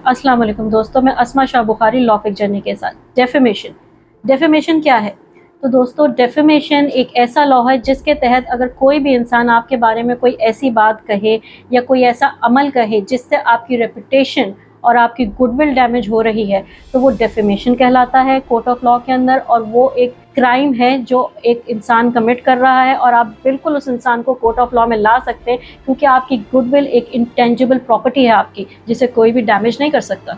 अस्सलाम वालेकुम दोस्तों, मैं अस्मा शाह बुखारी लॉ फिक जर्नी के साथ। डेफेमेशन क्या है? तो दोस्तों, डेफेमेशन एक ऐसा लॉ है जिसके तहत अगर कोई भी इंसान आपके बारे में कोई ऐसी बात कहे या कोई ऐसा अमल कहे जिससे आपकी रेपुटेशन और आपकी गुडविल डैमेज हो रही है, तो वो डेफेमेशन कहलाता है कोर्ट ऑफ लॉ के अंदर। और वो एक क्राइम है जो एक इंसान कमिट कर रहा है, और आप बिल्कुल उस इंसान को कोर्ट ऑफ लॉ में ला सकते हैं, क्योंकि आपकी गुडविल एक इंटेंजिबल प्रॉपर्टी है आपकी, जिसे कोई भी डैमेज नहीं कर सकता।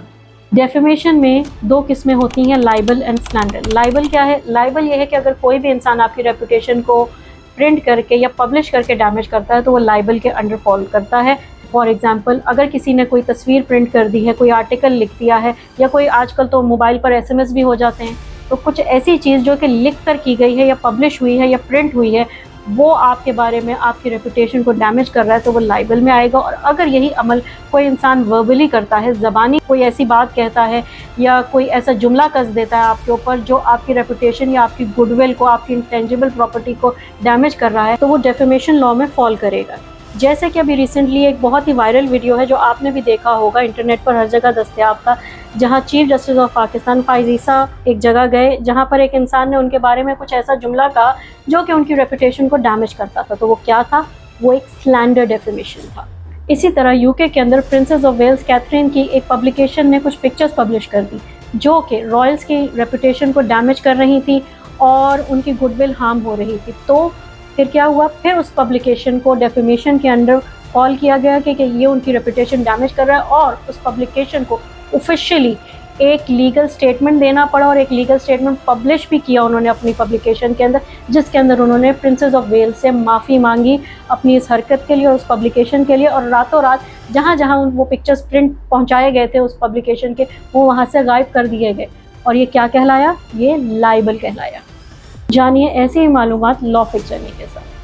डेफेमेशन में दो किस्में होती हैं, लाइबल एंड स्लैंडर। लाइबल क्या है? लाइबल ये है कि अगर कोई भी इंसान आपकी रेपुटेशन को प्रिंट करके या पब्लिश करके डैमेज करता है तो वो लाइबल के अंडर फॉल करता है। फॉर एग्जांपल, अगर किसी ने कोई तस्वीर प्रिंट कर दी है, कोई आर्टिकल लिख दिया है, या कोई आजकल तो मोबाइल पर एसएमएस भी हो जाते हैं, तो कुछ ऐसी चीज़ जो कि लिख कर की गई है या पब्लिश हुई है या प्रिंट हुई है, वो आपके बारे में आपकी रेपुटेशन को डैमेज कर रहा है, तो वो लाइबल में आएगा। और अगर यही अमल कोई इंसान वर्बली करता है, ज़बानी कोई ऐसी बात कहता है या कोई ऐसा जुमला कस देता है आपके ऊपर जो आपकी रेपुटेशन या आपकी गुडविल को, आपकी इंटेंजिबल प्रॉपर्टी को डैमेज कर रहा है, तो वो डेफेमेशन लॉ में फॉल करेगा। जैसे कि अभी रिसेंटली एक बहुत ही वायरल वीडियो है जो आपने भी देखा होगा, इंटरनेट पर हर जगह दस्तयाब था, जहां chief justice of Pakistan Faiz Isa एक जगह गए जहां पर एक इंसान ने उनके बारे में कुछ ऐसा जुमला कहा जो कि उनकी रेपुटेशन को डैमेज करता था। तो वो क्या था? वो एक स्लैंडर डेफेमेशन था। इसी तरह यूके के अंदर प्रिंसेस ऑफ वेल्स कैथरीन की एक पब्लिकेशन ने कुछ पिक्चर्स पब्लिश कर दी जो कि रॉयल्स की रेपुटेशन को डैमेज कर रही थी और उनकी गुडविल हार्म हो रही थी। तो फिर क्या हुआ? फिर उस पब्लिकेशन को डेफेमेशन के अंडर कॉल किया गया कि ये उनकी रेपुटेशन डैमेज कर रहा है, और उस पब्लिकेशन को ऑफिशियली एक लीगल स्टेटमेंट देना पड़ा, और एक लीगल स्टेटमेंट पब्लिश भी किया उन्होंने अपनी पब्लिकेशन के अंदर, जिसके अंदर उन्होंने प्रिंसेस ऑफ वेल्स से माफ़ी मांगी अपनी इस हरकत के लिए और उस पब्लिकेशन के लिए। और रातों रात जहाँ जहाँ वो पिक्चर्स प्रिंट पहुँचाए गए थे उस पब्लिकेशन के, वो वहाँ से गायब कर दिए गए। और ये क्या कहलाया? ये लाइबल कहलाया। जानिए ऐसी ही मालूमात लॉ फिक जर्नी के साथ।